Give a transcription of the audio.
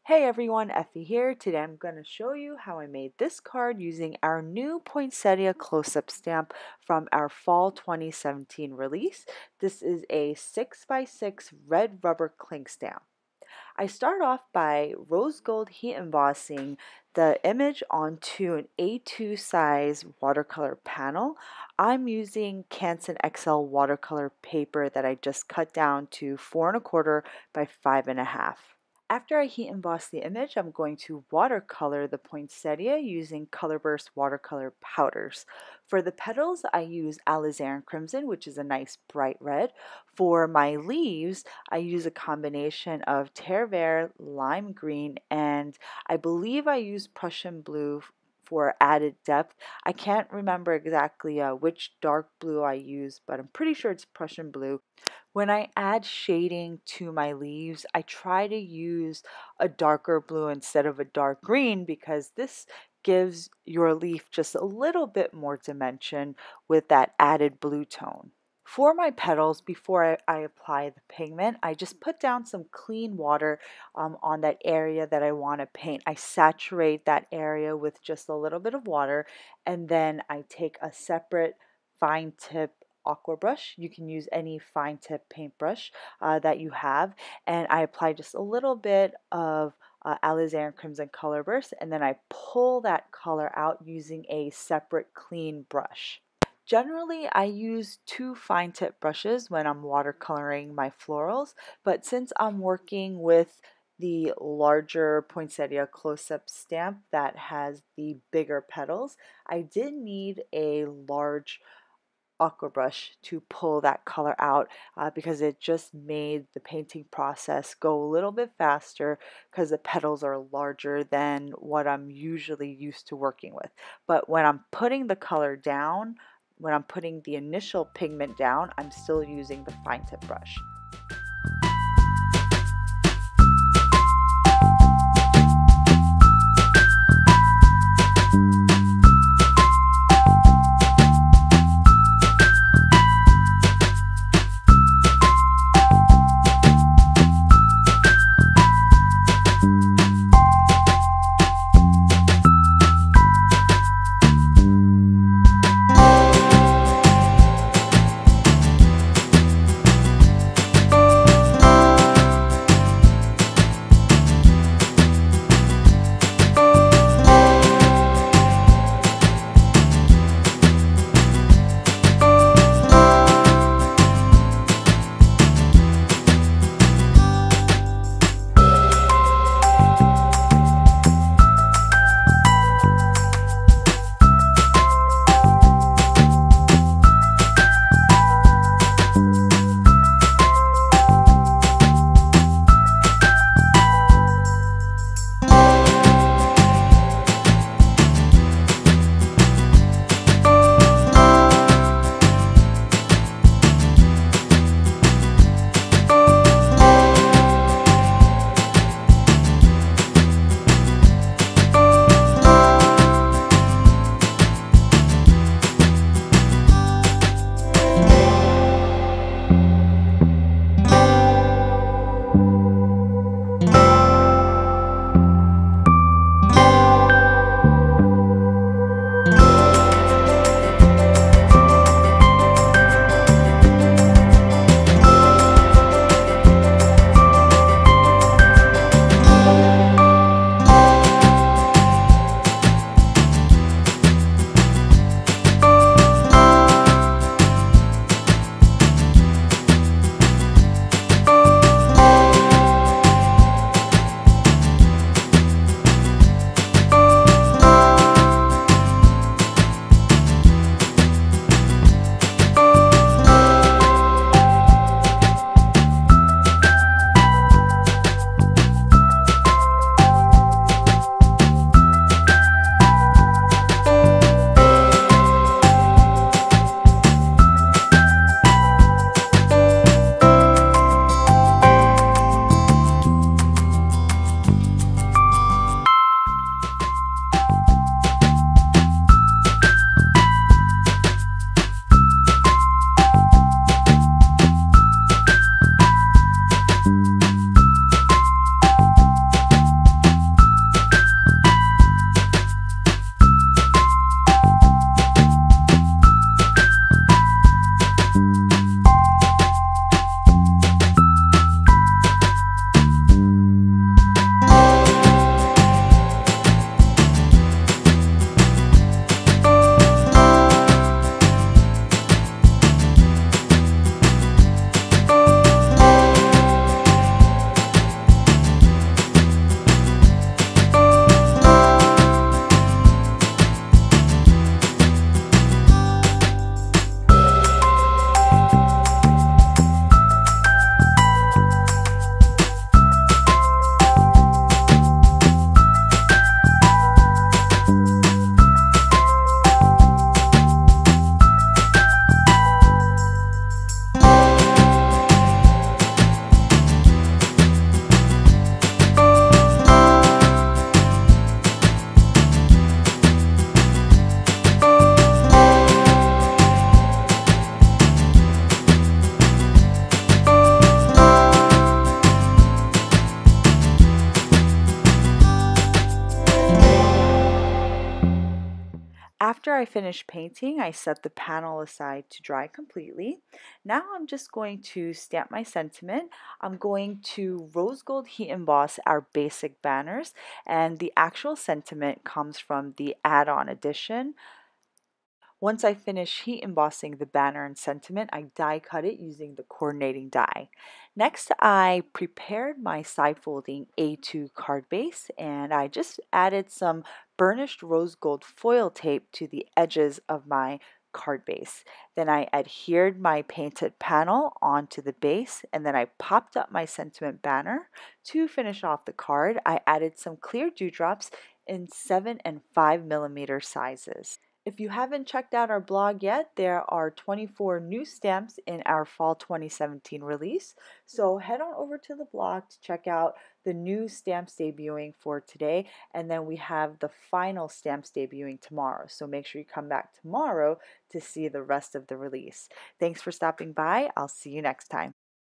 Hey everyone, Effie here. Today I'm going to show you how I made this card using our new Poinsettia Close Up stamp from our Fall 2017 release. This is a 6x6 red rubber cling stamp. I start off by rose gold heat embossing the image onto an A2 size watercolor panel. I'm using Canson XL watercolor paper that I just cut down to 4 1/4 by 5 1/2. After I heat emboss the image, I'm going to watercolor the poinsettia using Colorburst watercolor powders. For the petals, I use alizarin crimson, which is a nice bright red. For my leaves, I use a combination of terre verte, lime green, and I believe I use Prussian blue for added depth. I can't remember exactly which dark blue I use, but I'm pretty sure it's Prussian blue. When I add shading to my leaves, I try to use a darker blue instead of a dark green because this gives your leaf just a little bit more dimension with that added blue tone. For my petals, before I apply the pigment, I just put down some clean water on that area that I want to paint. I saturate that area with just a little bit of water, and then I take a separate fine tip aqua brush. You can use any fine tip paintbrush that you have, and I apply just a little bit of alizarin crimson color burst, and then I pull that color out using a separate clean brush. Generally, I use 2 fine tip brushes when I'm watercoloring my florals, but since I'm working with the larger Poinsettia Close-Up stamp that has the bigger petals, I did need a large aqua brush to pull that color out because it just made the painting process go a little bit faster because the petals are larger than what I'm usually used to working with. But when I'm putting the color down, when I'm putting the initial pigment down, I'm still using the fine tip brush. After I finished painting, I set the panel aside to dry completely. Now I'm just going to stamp my sentiment. I'm going to rose gold heat emboss our basic banners, and the actual sentiment comes from the add-on edition. Once I finish heat embossing the banner and sentiment, I die cut it using the coordinating die. Next, I prepared my side folding A2 card base, and I just added some burnished rose gold foil tape to the edges of my card base. Then I adhered my painted panel onto the base, and then I popped up my sentiment banner. To finish off the card, I added some clear dewdrops in 7 and 5mm sizes. If you haven't checked out our blog yet, there are 24 new stamps in our fall 2017 release. So head on over to the blog to check out the new stamps debuting for today. And then we have the final stamps debuting tomorrow. So make sure you come back tomorrow to see the rest of the release. Thanks for stopping by. I'll see you next time.